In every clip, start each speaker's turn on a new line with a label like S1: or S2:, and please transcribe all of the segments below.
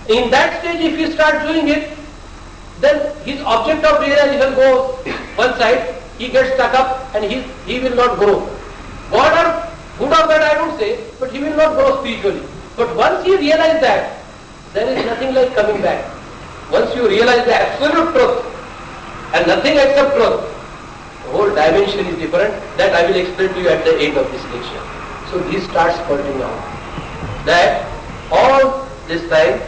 S1: In that stage, if he starts doing it, then his object of realization goes one side, he gets stuck up and he will not grow. God or good or bad I don't say, but he will not grow spiritually. But once he realizes that, there is nothing like coming back. Once you realize the absolute truth and nothing except truth, the whole dimension is different. That I will explain to you at the end of this lecture. So this starts pointing out that all this time,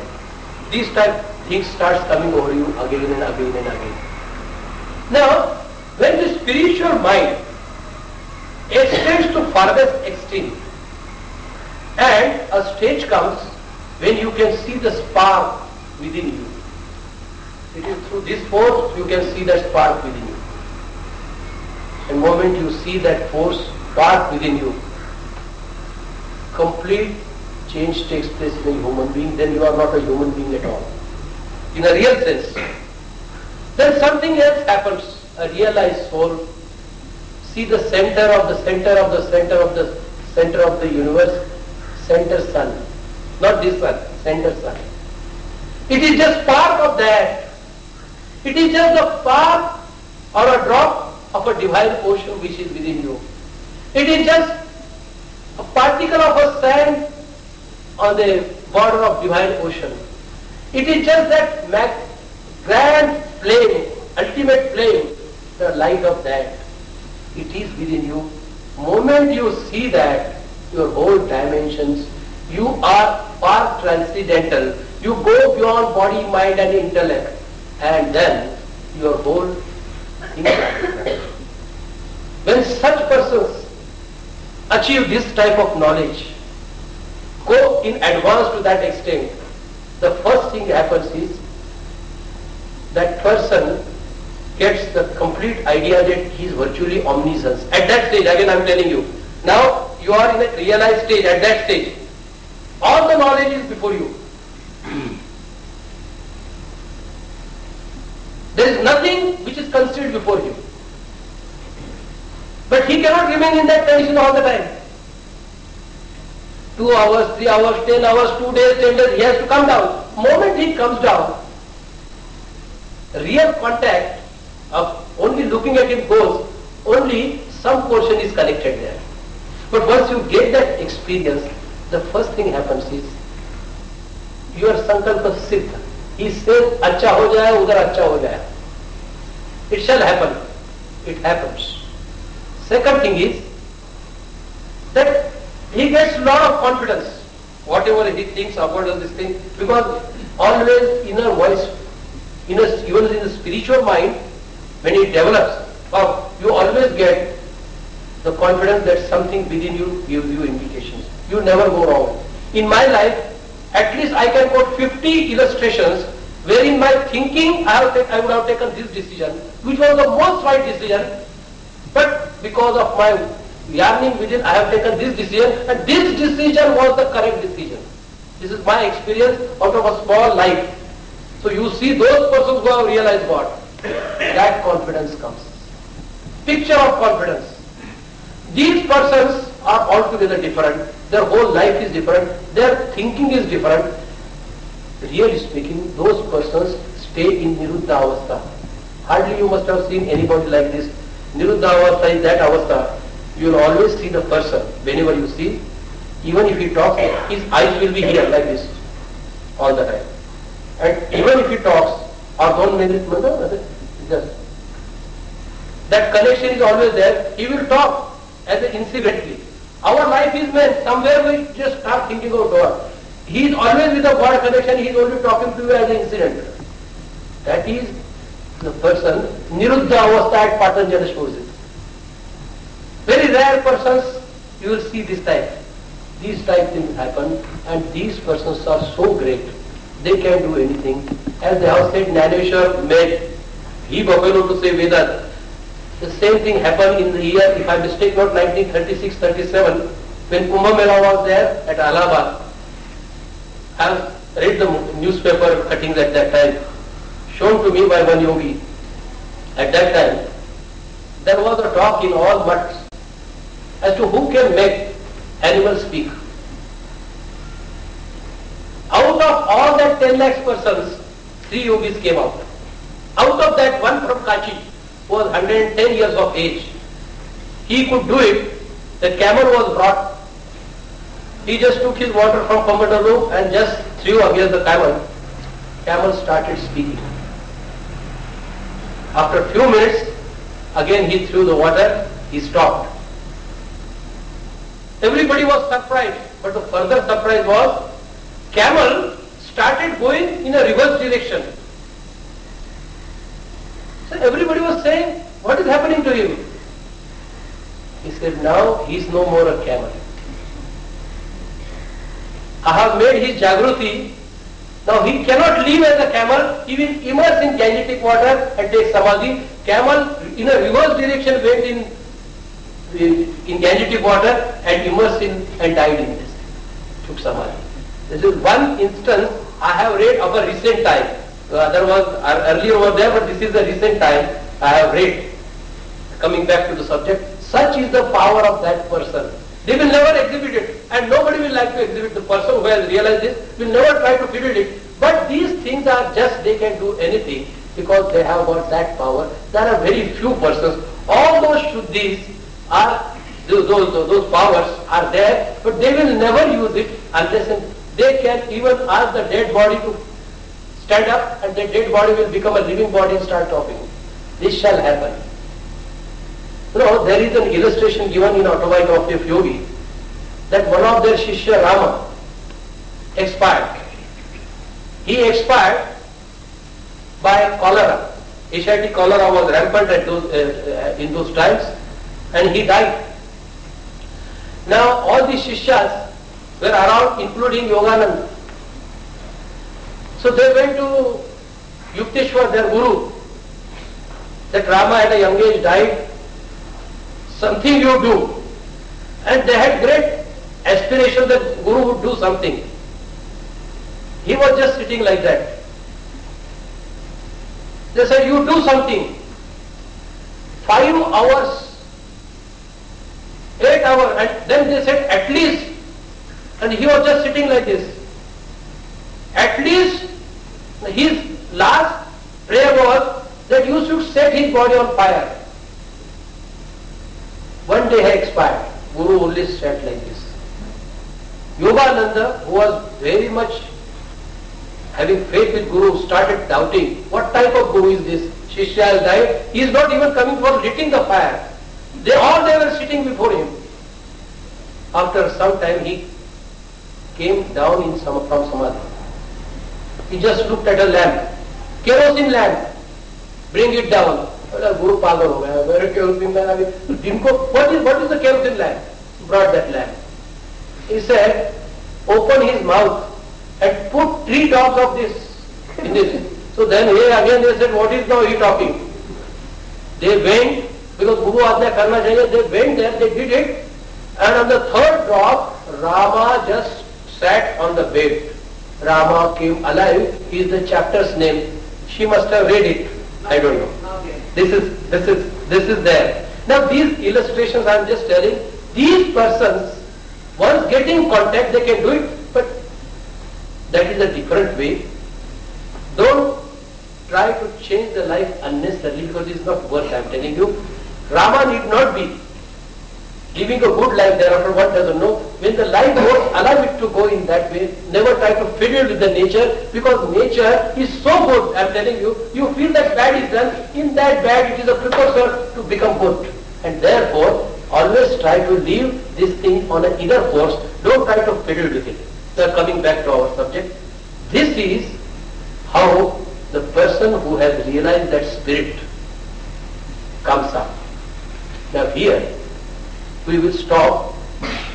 S1: these type things starts coming over you again and again and again. Now, when the spiritual mind extends to farthest extreme, and a stage comes when you can see the spark within you. It is through this force you can see that spark within you. And the moment you see that force, spark within you, complete change takes place in a human being, then you are not a human being at all. In a real sense. Then something else happens. A realized soul see the center of the center of the center of the center of the universe, center sun. Not this sun, center sun. It is just part of that. It is just a part or a drop of a divine ocean which is within you. It is just a particle of a sand on the border of divine ocean. It is just that grand flame, ultimate flame, the light of that. It is within you. Moment you see that, your whole dimensions, you are far transcendental. You go beyond body, mind and intellect. And then your whole thing is. When such persons achieve this type of knowledge, go in advance to that extent, the first thing happens is that person gets the complete idea that he is virtually omniscience. At that stage, again I am telling you, now you are in a realized stage, at that stage, all the knowledge is before you. There is nothing which is concealed before him. But he cannot remain in that condition all the time. 2 hours, 3 hours, 10 hours, 2 days, 10 days, he has to come down. Moment he comes down, real contact of only looking at him goes, only some portion is connected there. But once you get that experience, the first thing happens is, your sankalpa siddha. He says, अच्छा हो जाए, उधर अच्छा हो जाए. It shall happen. It happens. Second thing is, that he gets lot of confidence, whatever he thinks about this thing, because always inner voice, even in the spiritual mind, when it develops, you always get the confidence that something within you gives you indications. You never go wrong. In my life, at least I can quote 50 illustrations wherein my thinking I would have taken this decision, which was the most right decision, but because of my yearning within, I have taken this decision, and this decision was the correct decision. This is my experience out of a small life. So you see those persons who have realized God, that confidence comes. Picture of confidence. These persons are altogether different. Their whole life is different. Their thinking is different. Really speaking, those persons stay in Niruddha Avastha. Hardly you must have seen anybody like this. Niruddha Avastha is that Avastha. You will always see the person. Whenever you see, even if he talks, his eyes will be here like this all the time. And even if he talks, or don't make it, just that connection is always there. He will talk as incidentally. Our life is meant somewhere we just start thinking of God. He is always with a God connection. He is only talking to you as an incident. That is the person Niruddha Avastha at Patanjali shows it. Very rare persons you will see this type. These type things happen, and these persons are so great. They can do anything. As they have said, Jnaneshwar made he buffalo to say Vedas. The same thing happened in the year, if I mistake not, 1936-37, when Kumbh Mela was there at Allahabad. I have read the newspaper cuttings at that time, shown to me by one yogi. At that time, there was a talk in all mutts as to who can make animals speak. Out of all that 10 10 lakhs persons, 3 yogis came out. Out of that, one from Kachi was 110 years of age. He could do it. The camel was brought. He just took his water from Kamandalu and just threw against the camel. Camel started speaking. After a few minutes, again he threw the water, he stopped. Everybody was surprised, but the further surprise was, camel started going in a reverse direction. So everybody was saying, what is happening to him? He said, now he is no more a camel. I have made his Jagruti. Now he cannot live as a camel. He will immerse in Gangetic water and take Samadhi. Camel in a reverse direction went in Gangetic water and immersed in and died in this. Took Samadhi. This is one instance I have read of a recent time. The other was earlier over there, but this is the recent time I have read. Coming back to the subject, such is the power of that person. They will never exhibit it, and nobody will like to exhibit. The person who has realized this will never try to fiddle it. But these things are just, they can do anything because they have got that power. There are very few persons. All those Shuddhis are, those powers are there, but they will never use it unless they can even ask the dead body to stand up, and the dead body will become a living body and start talking. This shall happen. You know, there is an illustration given in Autobiography of Yogi that one of their Shishya Rama expired. He expired by cholera. Asiatic cholera was rampant in those times, and he died. Now all the Shishyas were around, including Yogananda. So they went to Yukteswar, their guru, that Rama at a young age died. Something you do. And they had great aspiration that Guru would do something. He was just sitting like that. They said, you do something. 5 hours, 8 hours, and then they said, at least. And he was just sitting like this. At least his last prayer was that you should set his body on fire. One day he expired. Guru only sat like this. Yogananda, who was very much having faith with Guru, started doubting, what type of Guru is this? Shishya has died. He is not even coming for lighting the fire. They were sitting before him. After some time he came down from Samadhi. He just looked at a lamp. Kerosene lamp. Bring it down. Guru pagal ho gaya. Where kerosene lamp? What is the kerosene lamp? Brought that lamp. He said, open his mouth and put 3 drops of this in this. So then here again they said, what is now he talking? They went, because Guru Ajna karna chahiye, they went there, they did it, and on the 3rd drop, Rama just sat on the bed. Rama came alive. He is the chapter's name. She must have read it. I don't know. Okay. This is there. Now these illustrations I am just telling, these persons, once getting contact, they can do it, but that is a different way. Don't try to change the life unnecessarily, because it is not worth, I am telling you. Rama need not be living a good life thereafter, one doesn't know. When the life goes, allow it to go in that way. Never try to fiddle with the nature, because nature is so good, I am telling you. You feel that bad is done, in that bad it is a precursor to become good. And therefore, always try to leave this thing on an inner force. Don't try to fiddle with it. So coming back to our subject, this is how the person who has realized that spirit comes up. Now here, we will stop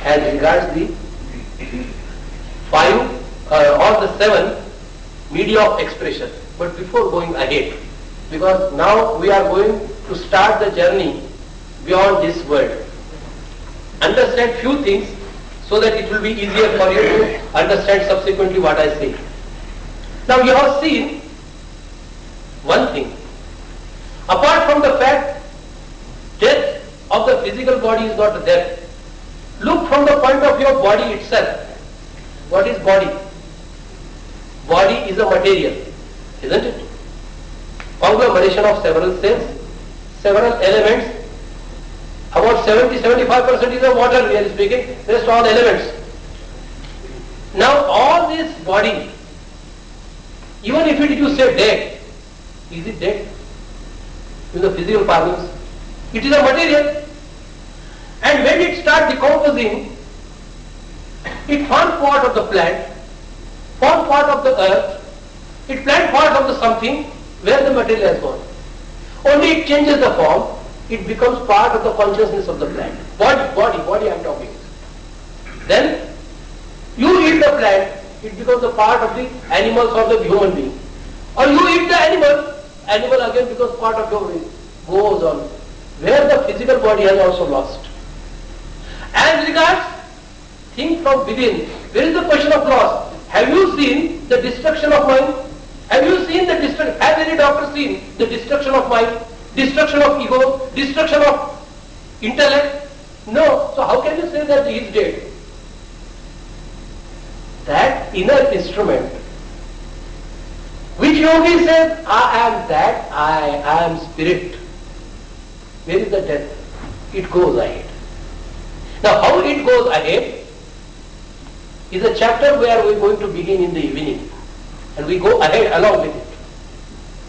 S1: as regards the 5 or the 7 media of expression. But before going ahead, because now we are going to start the journey beyond this world. Understand few things so that it will be easier for you to understand subsequently what I say. Now you have seen one thing. Apart from the fact death of the physical body is not death. Look from the point of view of body itself. What is body? body is a material, isn't it? Conglomeration of several cells, several elements. About 70-75% is of water, really speaking, rest all elements. Now all this body, even if it you say dead, is it dead? In the physical parlance, it is a material. And when it starts decomposing, it forms part of the plant, forms part of the earth, it forms part of the something where the material has gone. Only it changes the form, it becomes part of the consciousness of the plant. Body I am talking. Then you eat the plant, it becomes a part of the animals or the human being. Or you eat the animal again becomes part of your being. Goes on. Where the physical body has also lost. As regards think from within, where is the question of loss? Have you seen the destruction of mind? Have you seen the destruction? Has any doctor seen the destruction of mind? Destruction of ego? Destruction of intellect? No. So how can you say that he is dead? That inner instrument, which yogi says, I am that, I am spirit. Where is the death? It goes ahead. Now how it goes ahead is a chapter where we are going to begin in the evening. And we go ahead along with it.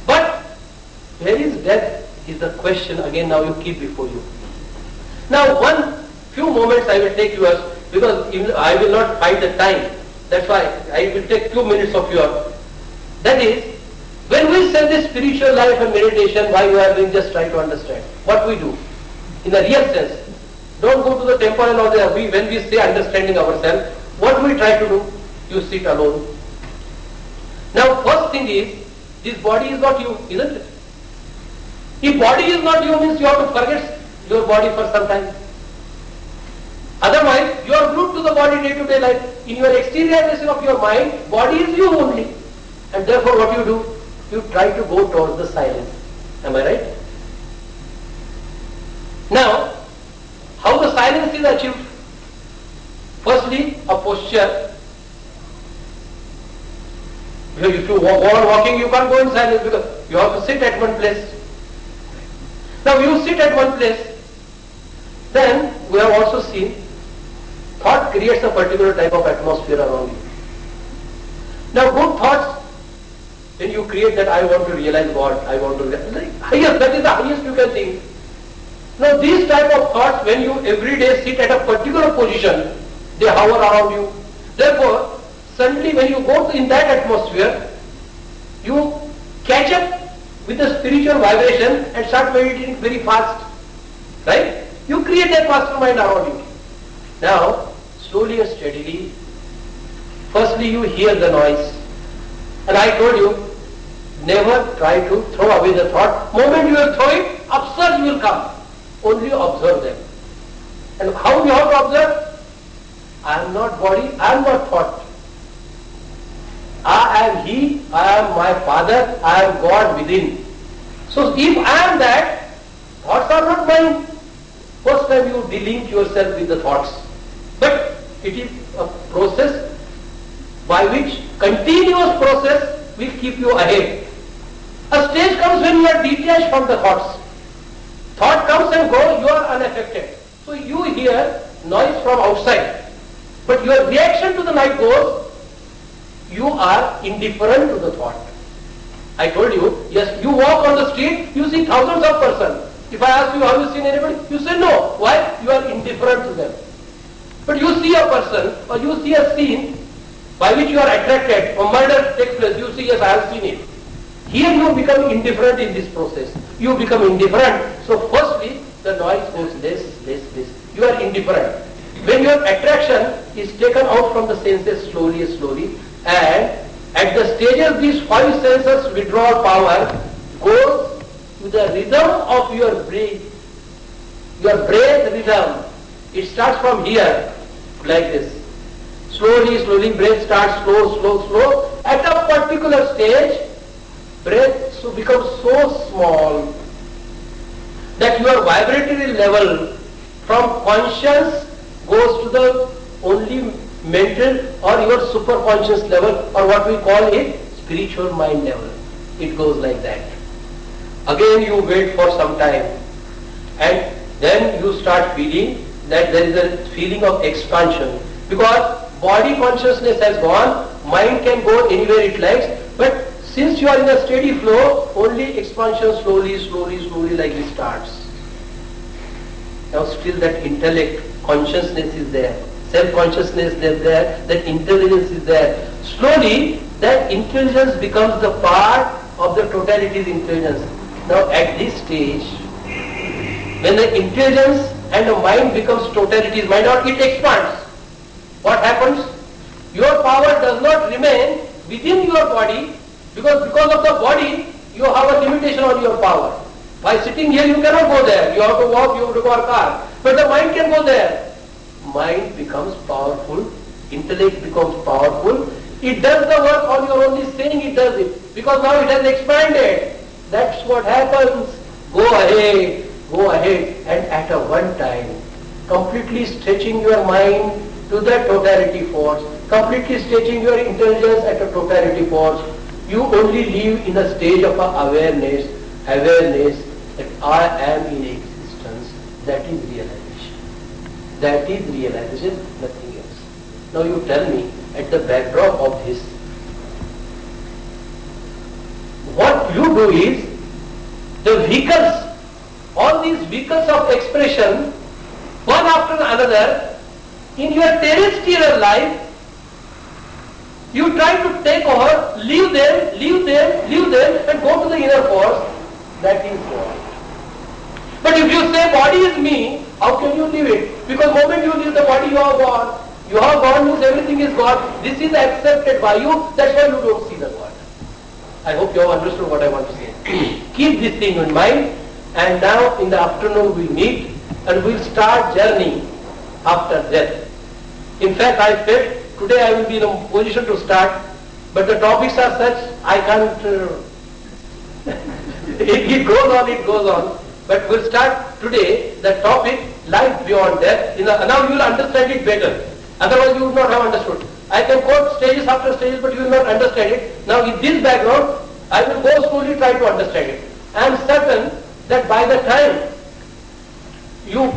S1: But where is death is the question again now you keep before you. Now few moments I will take yours because I will not find the time. That's why I will take 2 minutes of yours. That is, when we say this spiritual life and meditation, why we are doing, just try to understand what we do in the real sense. Don't go to the temple and all that. When we say understanding ourselves, what we try to do? You sit alone. Now first thing is, this body is not you, isn't it? If body is not you means you have to forget your body for some time. Otherwise, you are glued to the body day to day life. In your exteriorization of your mind, body is you only. And therefore what you do? You try to go towards the silence. Am I right? Now, how the silence is achieved? Firstly, a posture. If you go on walking, you can't go in silence because you have to sit at one place. Now you sit at one place, then we have also seen thought creates a particular type of atmosphere around you. Now good thoughts, when you create that I want to realize God, I want to realize, that is the highest you can think. Now these type of thoughts, when you every day sit at a particular position, they hover around you. Therefore, suddenly when you go in that atmosphere, you catch up with the spiritual vibration and start meditating very fast. Right? You create that mastermind around you. Now, slowly and steadily, firstly you hear the noise. And I told you, never try to throw away the thought. Moment you will throw it, upsurge will come. Only observe them. And how you have to observe? I am not body, I am not thought. I am He, I am my Father, I am God within. So if I am that, thoughts are not mine. First time you delink yourself with the thoughts. But it is a process by which continuous process will keep you ahead. A stage comes when you are detached from the thoughts. Thought comes and goes, you are unaffected. So you hear noise from outside. But your reaction to the night goes, you are indifferent to the thought. I told you, yes, you walk on the street, you see thousands of persons. If I ask you, have you seen anybody? You say no. Why? You are indifferent to them. But you see a person or you see a scene by which you are attracted, or murder takes place, you see, yes, I have seen it. Here you become indifferent in this process. You become indifferent. So firstly, the noise goes less. You are indifferent. When your attraction is taken out from the senses slowly, and at the stages these 5 senses withdrawal power goes to the rhythm of your breath rhythm. It starts from here, like this. Slowly, breath starts slow. At a particular stage, breath becomes so small that your vibratory level from conscious goes to the only mental or your superconscious level, or what we call it spiritual mind level. It goes like that. Again you wait for some time, and then you start feeling that there is a feeling of expansion, because body consciousness has gone, mind can go anywhere it likes, but since you are in a steady flow, only expansion slowly like this starts. Now still that intellect, consciousness is there, self-consciousness is there, that intelligence is there. Slowly that intelligence becomes the part of the totality's intelligence. Now at this stage, when the intelligence and the mind becomes totality's mind, or it expands, what happens? Your power does not remain within your body, because of the body you have a limitation on your power. By sitting here you cannot go there, you have to walk, you have to go a car, but the mind can go there. Mind becomes powerful, intellect becomes powerful, it does the work on your only saying it does it, because now it has expanded. That's what happens. Go ahead, and at a one time, completely stretching your mind to the totality force, completely stretching your intelligence at a totality force. You only live in a stage of awareness that I am in existence. That is realization. That is realization, nothing else. Now you tell me, at the backdrop of this, what you do is, the vehicles, all these vehicles of expression, one after another, in your terrestrial life, you try to take over, leave them, and go to the inner force. That is God. But if you say body is me, how can you leave it? Because the moment you leave the body, you are God. You are God means everything is God. This is accepted by you, that's why you don't see the God. I hope you have understood what I want to say. Keep this thing in mind, and now in the afternoon we meet and we'll start journey after death. In fact, I felt today I will be in a position to start, but the topics are such, I can't, it goes on. But we'll start today the topic, life beyond death. Now you will understand it better. Otherwise you would not have understood. I can quote stages after stages, but you will not understand it. Now in this background, I will go slowly try to understand it. I am certain that by the time you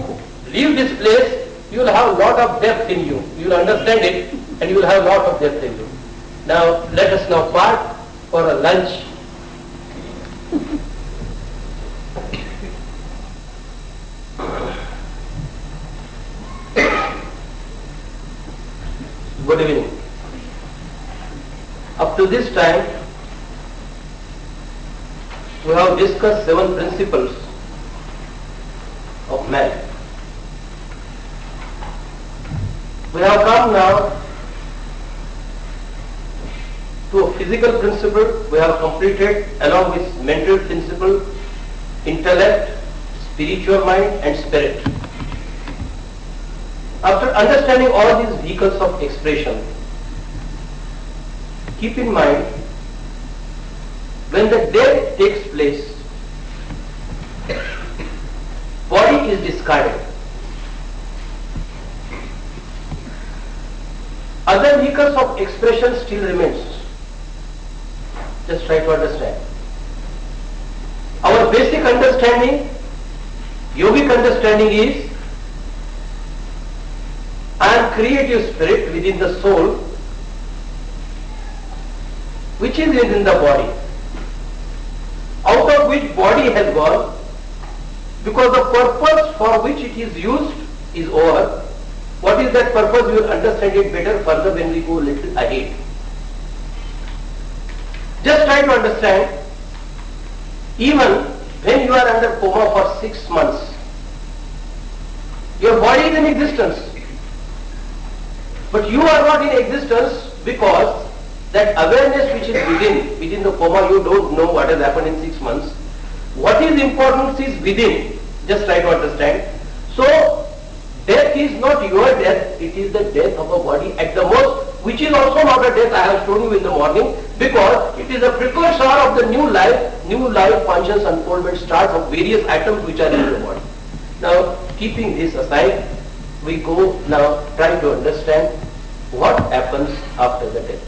S1: leave this place, you will have a lot of depth in you. You will understand it, and you will have a lot of depth in you. Now let us now part for a lunch. Good evening. Up to this time, we have discussed 7 principles of man. We have come now to a physical principle. We have completed along with mental principle, intellect, spiritual mind and spirit. After understanding all these vehicles of expression, keep in mind, when the death takes place, body is discarded. Other vehicles of expression still remains. Just try to understand. Our basic understanding, yogic understanding is, I am creative spirit within the soul, which is within the body, out of which body has gone, because the purpose for which it is used is over. What is that purpose? We will understand it better further when we go a little ahead. Just try to understand, even when you are under coma for 6 months, your body is in existence. But you are not in existence because that awareness which is within the coma, you don't know what has happened in 6 months. What is important is within. Just try to understand. So, death is not your death, it is the death of a body at the most, which is also not a death, I have shown you in the morning, because it is a precursor of the new life conscious unfoldment starts of various atoms which are in the body. Now, keeping this aside, we go now try to understand what happens after the death?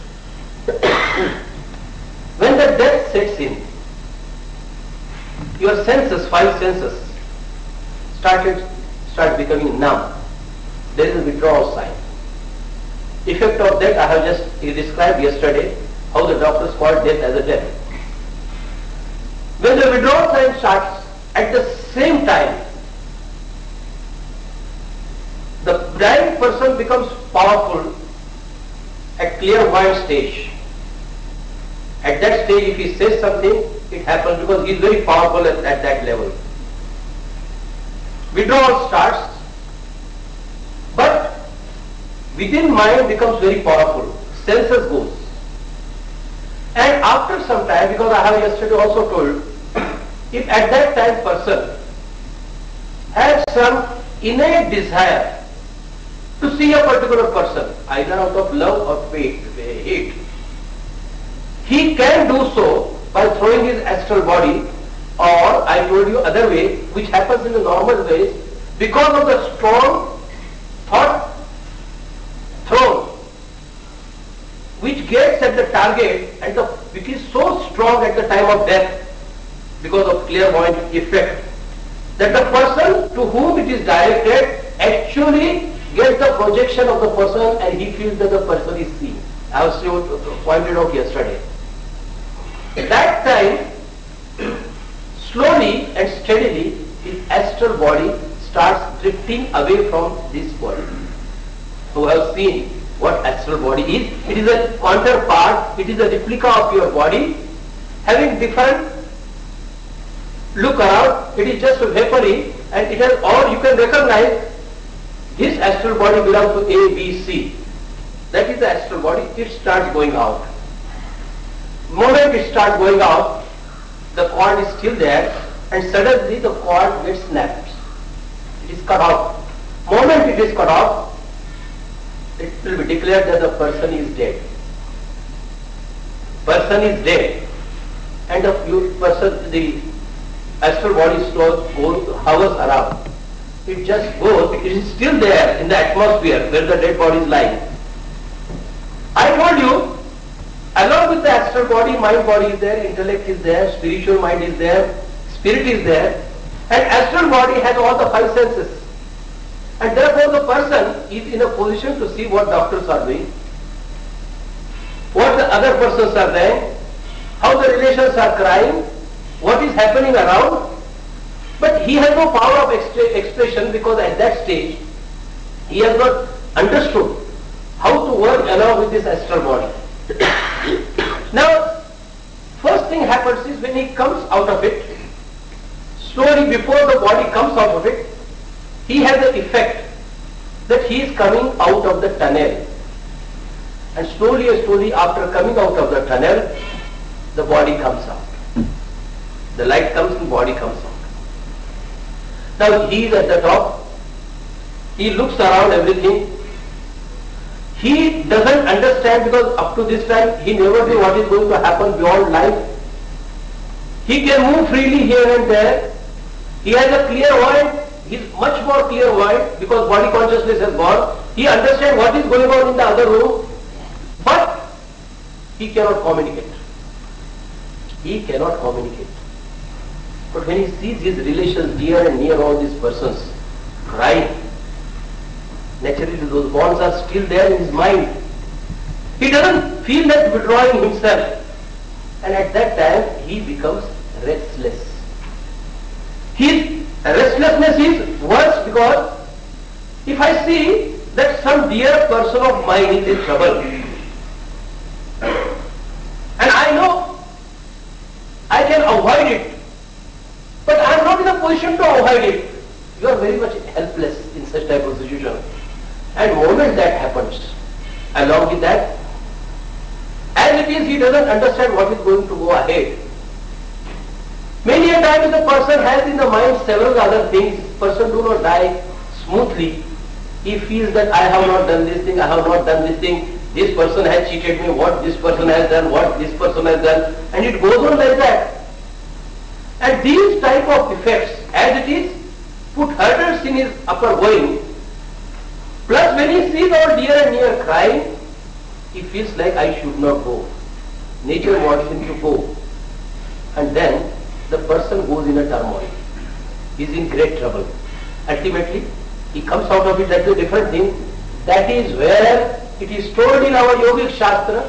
S1: When the death sets in, your senses, 5 senses, start becoming numb. There is a withdrawal sign. Effect of that I have just described yesterday, how the doctors call death as a death. When the withdrawal sign starts, at the same time, the dying person becomes powerful at clairvoyant stage. At that stage, if he says something, it happens because he is very powerful at that level. Withdrawal starts, but within mind becomes very powerful. Senses goes. And after some time, because I have yesterday also told, if at that time person has some innate desire to see a particular person, either out of love or hate, he can do so by throwing his astral body, or I told you other way, which happens in the normal ways, because of the strong thought thrown, which gets at the target and which is so strong at the time of death, because of clairvoyant effect, that the person to whom it is directed actually gets the projection of the person and he feels that the person is seen. I have pointed out yesterday. At that time, slowly and steadily, his astral body starts drifting away from this body. Who have seen what astral body is? It is a counterpart, it is a replica of your body, having different look around. It is just vapory, and it has, or you can recognize this astral body belongs to A, B, C. That is the astral body. It starts going out. Moment it starts going out, the cord is still there, and suddenly the cord gets snapped. It is cut off. Moment it is cut off, it will be declared that the person is dead. Person is dead, and the astral body hovers around. It just goes. It is still there in the atmosphere where the dead body is lying. I told you, along with the astral body, mind body is there, intellect is there, spiritual mind is there, spirit is there, and astral body has all the 5 senses. And therefore the person is in a position to see what doctors are doing, what the other persons are doing, how the relations are crying, what is happening around. But he has no power of expression, because at that stage he has not understood how to work along with this astral body. Now, first thing happens is when he comes out of it, slowly before the body comes out of it, he has the effect that he is coming out of the tunnel. And slowly after coming out of the tunnel, the body comes out. The light comes and body comes out. Now he is at the top. He looks around everything. He doesn't understand, because up to this time he never knew what is going to happen beyond life. He can move freely here and there. He has a clear mind. He is much more clairvoyant because body consciousness has gone. He understands what is going on in the other room, but he cannot communicate. He cannot communicate. But when he sees his relations dear and near, all these persons crying, naturally those bonds are still there in his mind. He doesn't feel like withdrawing himself. And at that time he becomes restless. His restlessness is worse, because if I see that some dear person of mine is in trouble, and I know I can avoid it, but I am not in a position to avoid it, you are very much helpless in such type of situation. And the moment that happens, along with that, as it is, he doesn't understand what is going to go ahead. Many a times the person has in the mind several other things. Person do not die smoothly. He feels that I have not done this thing, I have not done this thing, this person has cheated me, what this person has done, what this person has done, and it goes on like that. And these type of effects, as it is, put hurdles in his upper going. Plus when he sees our dear and near crying, he feels like I should not go. Nature wants him to go. And then the person goes in a turmoil. He is in great trouble. Ultimately, he comes out of it. That's a different thing. That is where it is told in our yogic shastra,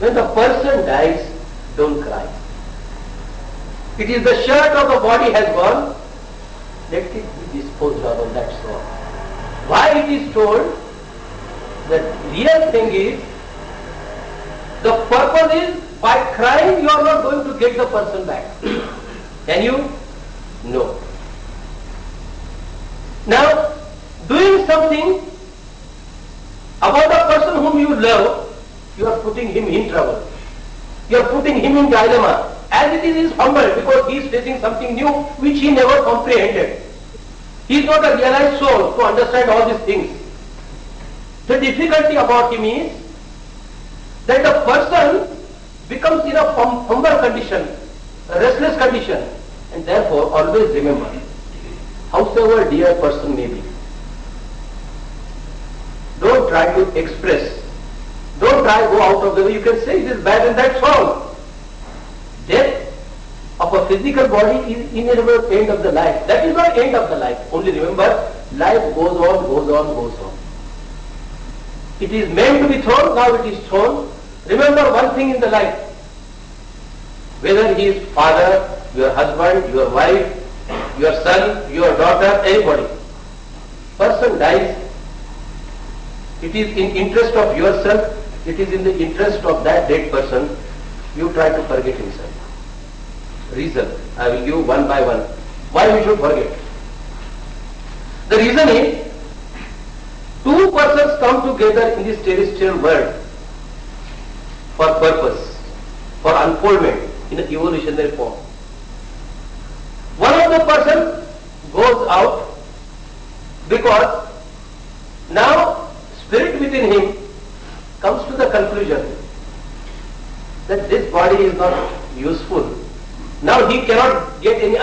S1: when the person dies, don't cry. It is the shirt of the body has gone, let it be disposed of, that's all. Why it is told? The real thing is, the purpose is, by crying you are not going to get the person back. Can you? No. Now, doing something about a person whom you love, you are putting him in trouble. You are putting him in dilemma. As it is humble, because he is facing something new which he never comprehended. He is not a realized soul to understand all these things. The difficulty about him is that the person becomes in a humble condition, a restless condition, and therefore always remember, howsoever dear person may be, don't try to express, don't try to go out of the way. You can say it is bad and that's all. Death of a physical body is inevitable end of the life. That is not end of the life. Only remember, life goes on, goes on, goes on. It is meant to be thrown, now it is thrown. Remember one thing in the life. Whether he is father, your husband, your wife, your son, your daughter, anybody. Person dies. It is in interest of yourself. It is in the interest of that dead person. You try to forget himself. Reason, I will give one by one. Why we should forget? The reason is, two persons come together in this terrestrial world for purpose, for unfoldment in an evolutionary form. One of the person goes out because now spirit within him comes to the conclusion that this body is not useful. Now he cannot get any